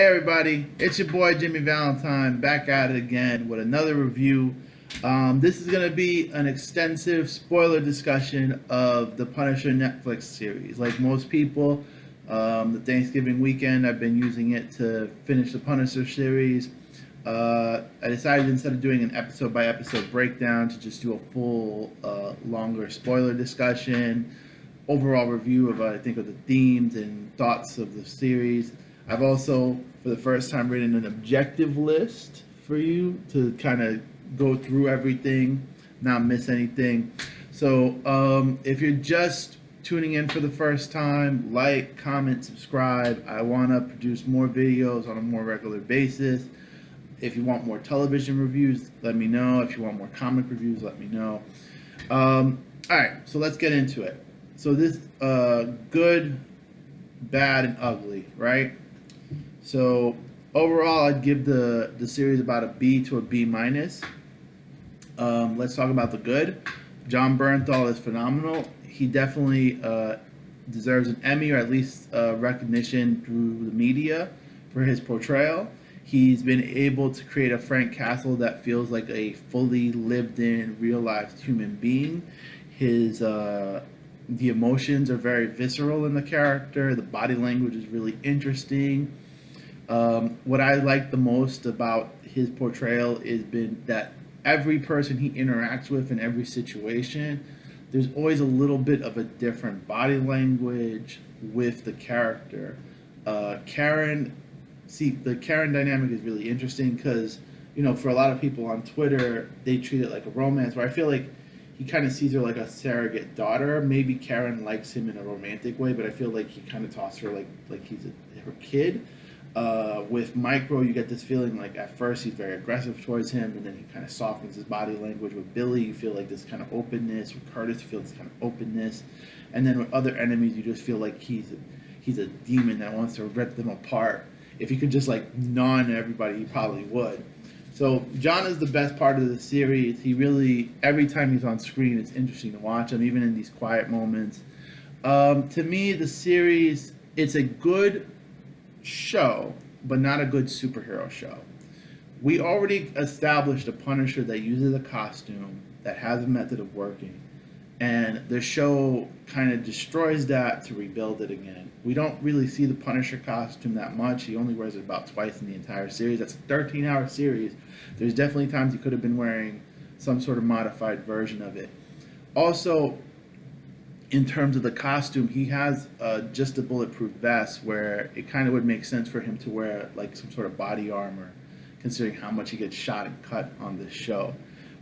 Hey everybody, it's your boy Jimmy Valentine back at it again with another review. This is going to be an extensive spoiler discussion of the Punisher Netflix series. Like most people, the Thanksgiving weekend I've been using it to finish the Punisher series. I decided instead of doing an episode by episode breakdown to just do a full, longer spoiler discussion, overall review of I think of the themes and thoughts of the series. I've also, for the first time, written an objective list for you to kind of go through everything, not miss anything. So if you're just tuning in for the first time, like, comment, subscribe. I want to produce more videos on a more regular basis. If you want more television reviews, let me know. If you want more comic reviews, let me know. All right, so let's get into it. So this good, bad, and ugly, right? So overall, I'd give the series about a B to a B minus. Let's talk about the good. Jon Bernthal is phenomenal. He definitely deserves an Emmy or at least recognition through the media for his portrayal. He's been able to create a Frank Castle that feels like a fully lived-in, realized human being. His the emotions are very visceral in the character. The body language is really interesting. What I like the most about his portrayal has been that every person he interacts with in every situation, there's always a little bit of a different body language with the character. Karen, see, the Karen dynamic is really interesting because, for a lot of people on Twitter, they treat it like a romance, where I feel like he kind of sees her like a surrogate daughter. Maybe Karen likes him in a romantic way, but I feel like he kind of talks her like he's her kid. With Micro, you get this feeling like at first he's very aggressive towards him, and then he kind of softens his body language. With Billy, you feel like this kind of openness. With Curtis, you feel this kind of openness, and then with other enemies, you just feel like he's a demon that wants to rip them apart. If he could just like gnaw on everybody, he probably would. So John is the best part of the series. He really, every time he's on screen, it's interesting to watch him, even in these quiet moments. To me, the series, it's a good show, but not a good superhero show. We already established a Punisher that uses a costume that has a method of working, and the show kind of destroys that to rebuild it again. We don't really see the Punisher costume that much. He only wears it about twice in the entire series. That's a 13-hour series. There's definitely times he could have been wearing some sort of modified version of it. Also, in terms of the costume, he has just a bulletproof vest where it kind of would make sense for him to wear like some sort of body armor, considering how much he gets shot and cut on this show.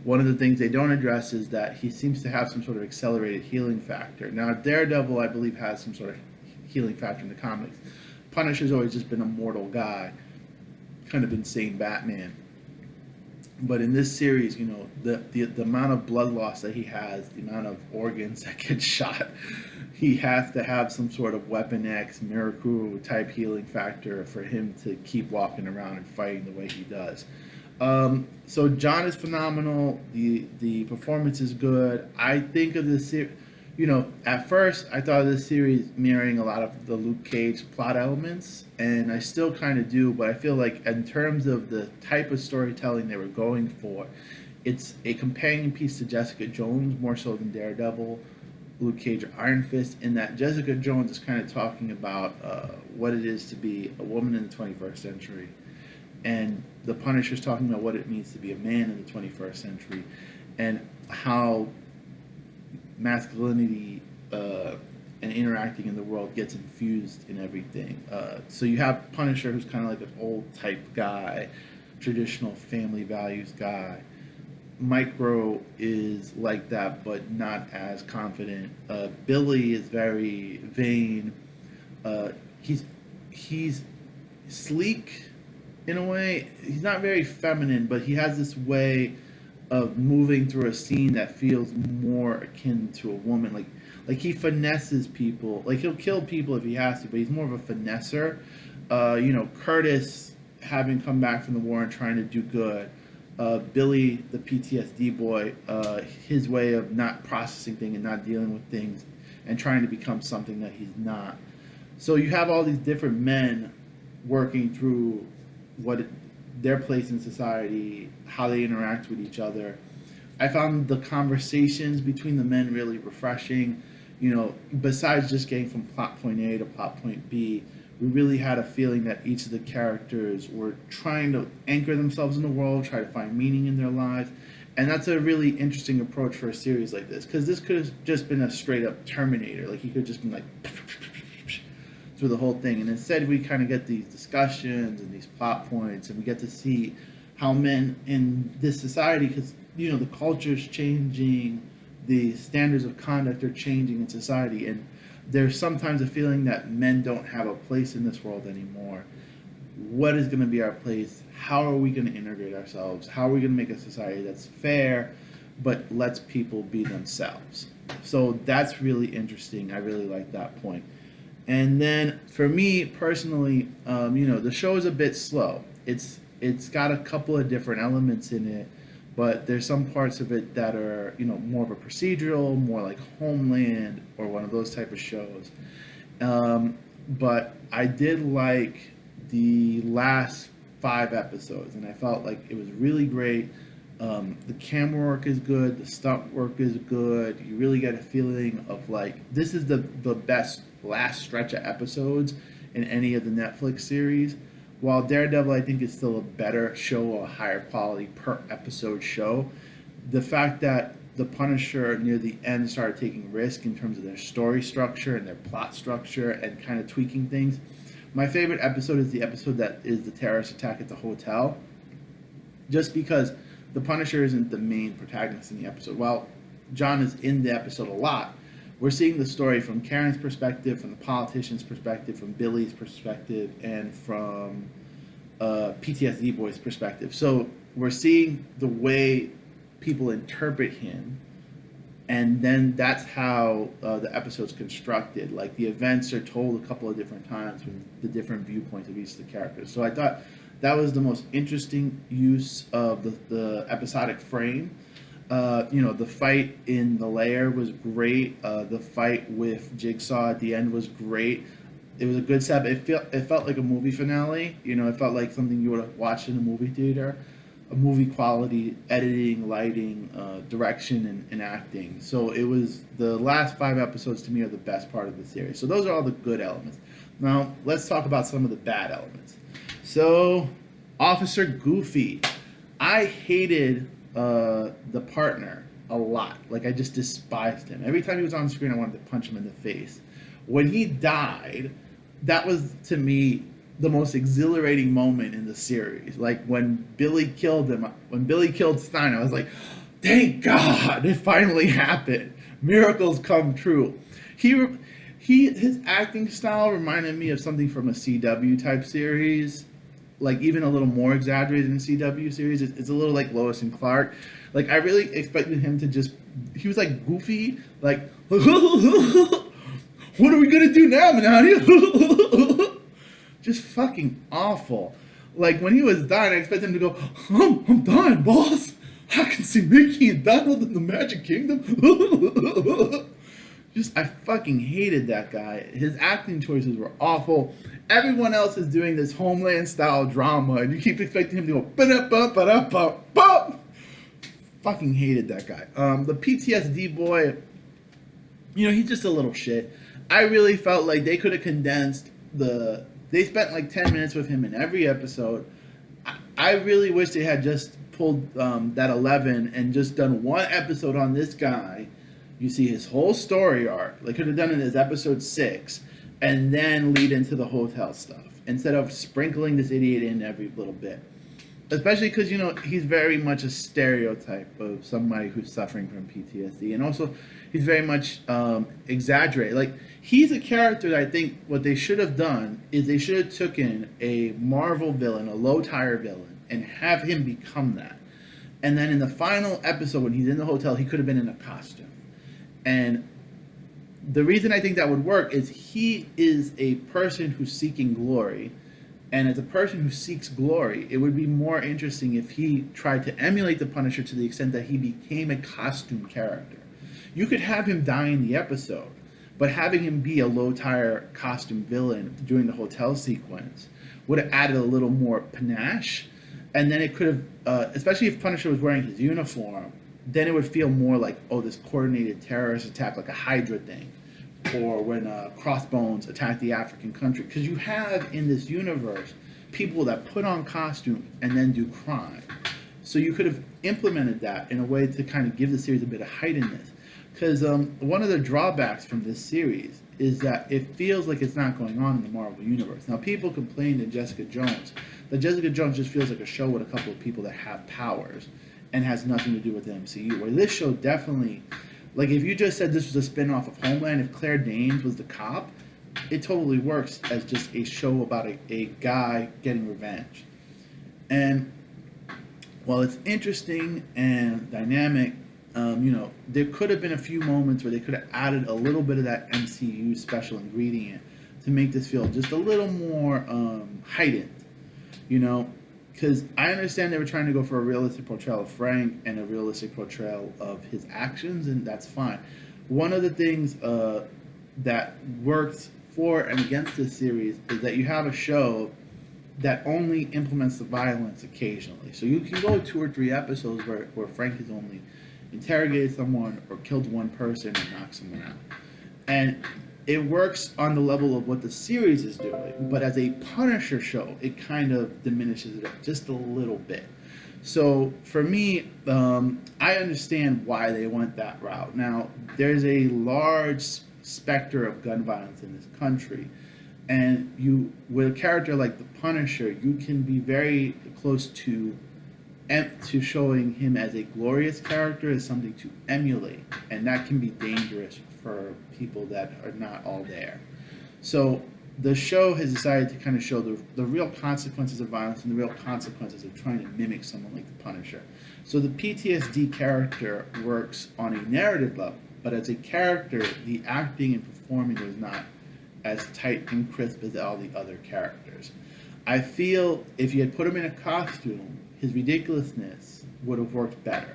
One of the things they don't address is that he seems to have some sort of accelerated healing factor. Now, Daredevil, I believe, has some sort of healing factor in the comics. Punisher's always just been a mortal guy, kind of insane Batman. But in this series, the amount of blood loss that he has, the amount of organs that get shot, he has to have some sort of Weapon X, Miracle type healing factor for him to keep walking around and fighting the way he does. So John is phenomenal. The performance is good. I think of this series, at first I thought of this series mirroring a lot of the Luke Cage plot elements, and I still kind of do. But I feel like in terms of the type of storytelling they were going for, it's a companion piece to Jessica Jones more so than Daredevil, Luke Cage, or Iron Fist. In that Jessica Jones is kind of talking about what it is to be a woman in the 21st century, and the Punisher's talking about what it means to be a man in the 21st century, and how masculinity and interacting in the world gets infused in everything. So you have Punisher, who's kind of like an old type guy, traditional family values guy. Micro is like that, but not as confident. Billy is very vain. He's sleek in a way. He's not very feminine, but he has this way of moving through a scene that feels more akin to a woman. Like he finesses people. Like he'll kill people if he has to, but he's more of a finesser. Curtis having come back from the war and trying to do good. Billy, the PTSD boy, his way of not processing things and not dealing with things and trying to become something that he's not. So you have all these different men working through what their place in society, how they interact with each other. I found the conversations between the men really refreshing. You know, besides just getting from plot point A to plot point B, we really had a feeling that each of the characters were trying to anchor themselves in the world, try to find meaning in their lives. And that's a really interesting approach for a series like this, because this could have just been a straight up Terminator. Like, he could have just been like through the whole thing. And instead, we kind of get these discussions and these plot points, and we get to see how men in this society, because, you know, the culture's changing, the standards of conduct are changing in society, and there's sometimes a feeling that men don't have a place in this world anymore. What is going to be our place? How are we going to integrate ourselves? How are we going to make a society that's fair but lets people be themselves? So that's really interesting. I really like that point. And then for me personally, you know, the show is a bit slow. It's got a couple of different elements in it, but there's some parts of it that are, you know, more of a procedural, more like Homeland or one of those type of shows. But I did like the last 5 episodes, and I felt like it was really great. The camera work is good, the stunt work is good. You really get a feeling of like this is the best last stretch of episodes in any of the Netflix series. While Daredevil, I think, is still a better show, a higher quality per episode show, the fact that the Punisher near the end started taking risk in terms of their story structure and their plot structure and kind of tweaking things. My favorite episode is the episode that is the terrorist attack at the hotel, just because the Punisher isn't the main protagonist in the episode. While John is in the episode a lot, we're seeing the story from Karen's perspective, from the politician's perspective, from Billy's perspective, and from PTSD Boy's perspective. So we're seeing the way people interpret him, and then that's how the episode's constructed. Like, the events are told a couple of different times from the different viewpoints of each of the characters. So I thought that was the most interesting use of the episodic frame. You know, the fight in the lair was great. The fight with Jigsaw at the end was great. It was a good setup. It felt like a movie finale. You know, it felt like something you would have watched in a movie theater. A movie quality, editing, lighting, direction, and acting. So it was, the last 5 episodes to me are the best part of the series. So those are all the good elements. Now, let's talk about some of the bad elements. So, Officer Goofy. I hated the partner a lot. Like, I just despised him. Every time he was on screen, I wanted to punch him in the face. When he died, that was, to me, the most exhilarating moment in the series. Like, when Billy killed him, when Billy killed Stein, I was like, thank God, it finally happened. Miracles come true. His acting style reminded me of something from a CW type series, like even a little more exaggerated in CW series. It's a little like Lois and Clark. Like, I really expected him to just, he was like goofy, like, what are we gonna do now, Manati? Just fucking awful. Like, when he was dying, I expected him to go, I'm dying, boss. I can see Mickey and Donald in the Magic Kingdom. Just, I fucking hated that guy. His acting choices were awful. Everyone else is doing this Homeland-style drama, and you keep expecting him to go, ba-da-ba-ba-da-ba-ba. Fucking hated that guy. The PTSD boy, you know, he's just a little shit. I really felt like they could have condensed they spent like 10 minutes with him in every episode. I really wish they had just pulled that 11 and just done one episode on this guy. You see his whole story arc. They could have done it as episode 6 and then lead into the hotel stuff instead of sprinkling this idiot in every little bit. Especially because, you know, he's very much a stereotype of somebody who's suffering from PTSD. And also, he's very much exaggerated. Like, he's a character that I think what they should have done is they should have taken a Marvel villain, a low-tire villain, and have him become that. And then in the final episode, when he's in the hotel, he could have been in a costume. And the reason I think that would work is he is a person who's seeking glory. And as a person who seeks glory, it would be more interesting if he tried to emulate the Punisher to the extent that he became a costume character. You could have him die in the episode, but having him be a low-tire costume villain during the hotel sequence would have added a little more panache, and then it could have, especially if Punisher was wearing his uniform, then it would feel more like, oh, this coordinated terrorist attack, like a Hydra thing, or when Crossbones attacked the African country, because you have in this universe people that put on costumes and then do crime. So you could have implemented that in a way to kind of give the series a bit of heightenedness. Because one of the drawbacks from this series is that it feels like it's not going on in the Marvel Universe. Now, people complained in Jessica Jones that Jessica Jones just feels like a show with a couple of people that have powers and has nothing to do with the MCU. Where this show definitely, like if you just said this was a spin-off of Homeland, if Claire Danes was the cop, it totally works as just a show about a guy getting revenge. And while it's interesting and dynamic, there could have been a few moments where they could have added a little bit of that MCU special ingredient to make this feel just a little more heightened, because I understand they were trying to go for a realistic portrayal of Frank and a realistic portrayal of his actions, and that's fine. One of the things that works for and against this series is that you have a show that only implements the violence occasionally. So you can go 2 or 3 episodes where Frank has only interrogated someone or killed one person and knocked someone out. And it works on the level of what the series is doing, but as a Punisher show, it kind of diminishes it just a little bit. So for me, I understand why they went that route. Now, there's a large specter of gun violence in this country, and with a character like the Punisher, you can be very close to showing him as a glorious character, as something to emulate, and that can be dangerous for people that are not all there. So the show has decided to kind of show the real consequences of violence and the real consequences of trying to mimic someone like the Punisher. So the PTSD character works on a narrative level, but as a character, the acting and performing was not as tight and crisp as all the other characters. I feel if you had put him in a costume, his ridiculousness would have worked better.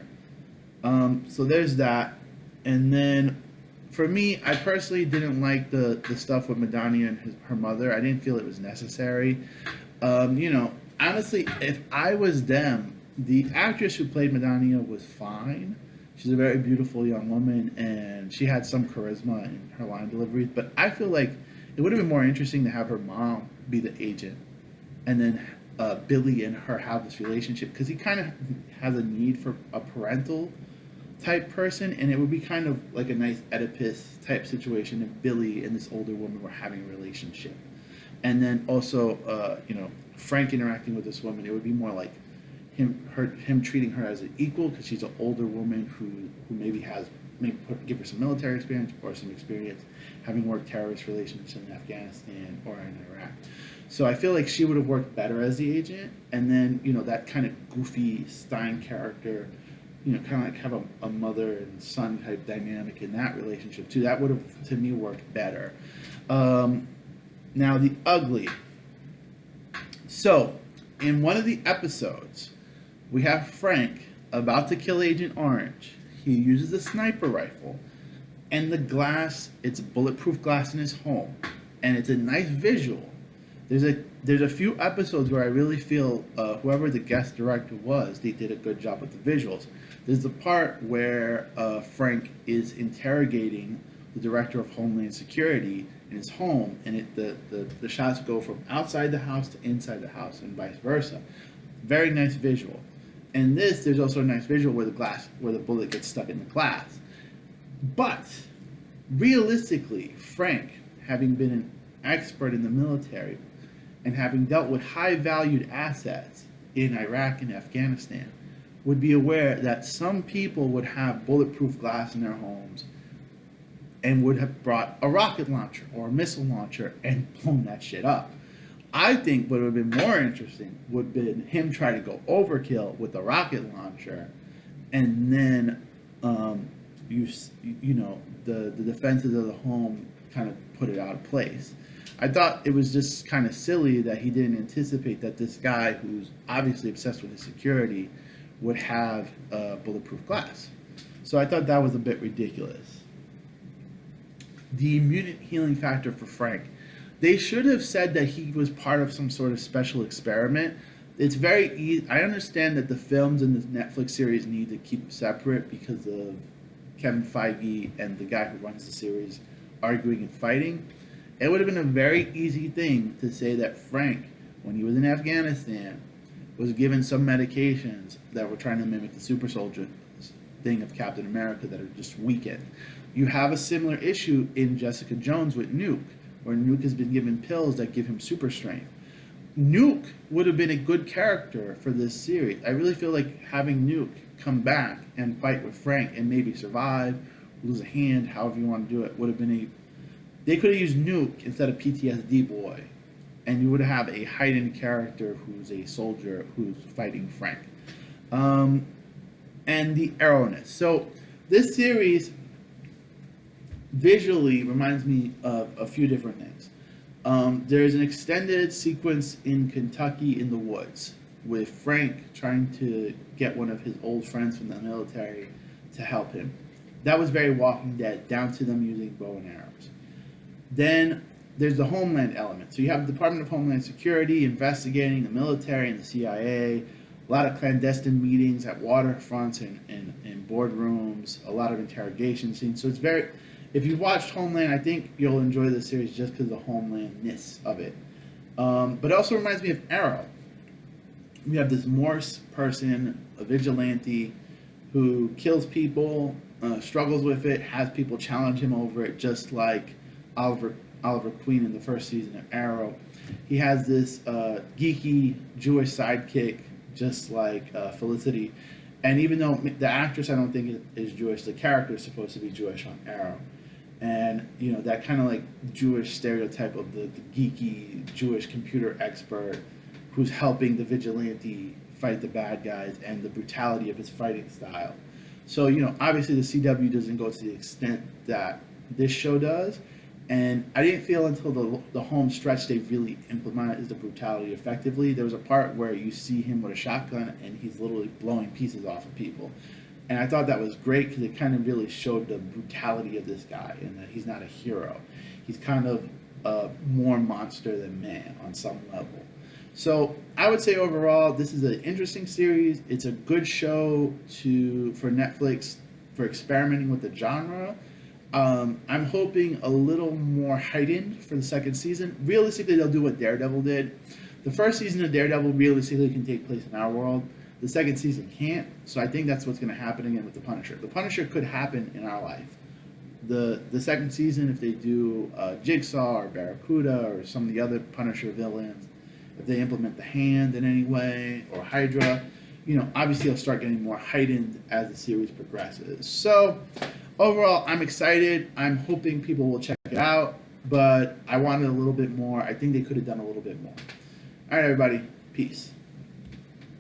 So there's that. And then for me, I personally didn't like the stuff with Madania and her mother. I didn't feel it was necessary. Honestly, if I was them, the actress who played Madania was fine. She's a very beautiful young woman, and she had some charisma in her line deliveries. But I feel like it would have been more interesting to have her mom be the agent, and then Billy and her have this relationship, because he kind of has a need for a parental type person, and it would be kind of like a nice Oedipus type situation if Billy and this older woman were having a relationship. And then also, Frank interacting with this woman, it would be more like him treating her as an equal, because she's an older woman who maybe give her some military experience or some experience having worked terrorist relations in Afghanistan or in Iraq. So I feel like she would have worked better as the agent, and then that kind of goofy Stein character, kind of like have a mother and son type dynamic in that relationship too. That would have, to me, worked better. Now the ugly. So in one of the episodes, we have Frank about to kill Agent Orange. He uses a sniper rifle, and the glass, it's bulletproof glass in his home, and it's a nice visual. There's a few episodes where I really feel whoever the guest director was, they did a good job with the visuals. There's the part where Frank is interrogating the director of Homeland Security in his home, and the shots go from outside the house to inside the house and vice versa. Very nice visual. And there's also a nice visual where the bullet gets stuck in the glass. But realistically, Frank, having been an expert in the military and having dealt with high-valued assets in Iraq and Afghanistan, would be aware that some people would have bulletproof glass in their homes and would have brought a rocket launcher or a missile launcher and blown that shit up. I think what would have been more interesting would have been him trying to go overkill with the rocket launcher, and then the defenses of the home kind of put it out of place. I thought it was just kind of silly that he didn't anticipate that this guy, who's obviously obsessed with his security, would have bulletproof glass. So I thought that was a bit ridiculous. The mutant healing factor for Frank. They should have said that he was part of some sort of special experiment. It's very easy. I understand that the films in this Netflix series need to keep separate because of Kevin Feige and the guy who runs the series arguing and fighting. It would have been a very easy thing to say that Frank, when he was in Afghanistan, was given some medications that were trying to mimic the super soldier thing of Captain America that are just weakened. You have a similar issue in Jessica Jones with Nuke, where Nuke has been given pills that give him super strength. Nuke would have been a good character for this series. I really feel like having Nuke come back and fight with Frank and maybe survive, lose a hand, however you want to do it, would have been a. They could have used Nuke instead of PTSD Boy, and you would have a heightened character who's a soldier who's fighting Frank. And the arrowness. So this series visually reminds me of a few different things. There's an extended sequence in Kentucky in the woods with Frank trying to get one of his old friends from the military to help him. That was very Walking Dead, down to them using bow and arrows. Then there's the Homeland element. So you have the Department of Homeland Security investigating the military and the CIA, a lot of clandestine meetings at waterfronts and boardrooms, a lot of interrogation scenes. So it's very, if you've watched Homeland, I think you'll enjoy the series just because of the Homelandness of it. But it also reminds me of Arrow. We have this Morse person, a vigilante, who kills people, struggles with it, has people challenge him over it, just like Oliver Queen in the first season of Arrow. He has this geeky Jewish sidekick, just like Felicity. And even though the actress I don't think is Jewish, the character is supposed to be Jewish on Arrow. And, you know, that kind of like Jewish stereotype of the geeky Jewish computer expert who's helping the vigilante fight the bad guys and the brutality of his fighting style. So, you know, obviously the CW doesn't go to the extent that this show does. And I didn't feel until the home stretch they really implemented the brutality effectively. There was a part where you see him with a shotgun and he's literally blowing pieces off of people. And I thought that was great because it kind of really showed the brutality of this guy and that he's not a hero. He's kind of more monster than man on some level. So I would say overall, this is an interesting series. It's a good show for Netflix for experimenting with the genre. I'm hoping a little more heightened for the second season. Realistically, they'll do what Daredevil did. The first season of Daredevil realistically can take place in our world. The second season can't. So I think that's what's going to happen again with The Punisher. The Punisher could happen in our life. The second season, if they do Jigsaw or Barracuda or some of the other Punisher villains, if they implement the Hand in any way, or Hydra, you know, obviously it'll start getting more heightened as the series progresses. So overall, I'm excited. I'm hoping people will check it out, but I wanted a little bit more. I think they could have done a little bit more. All right, everybody. Peace.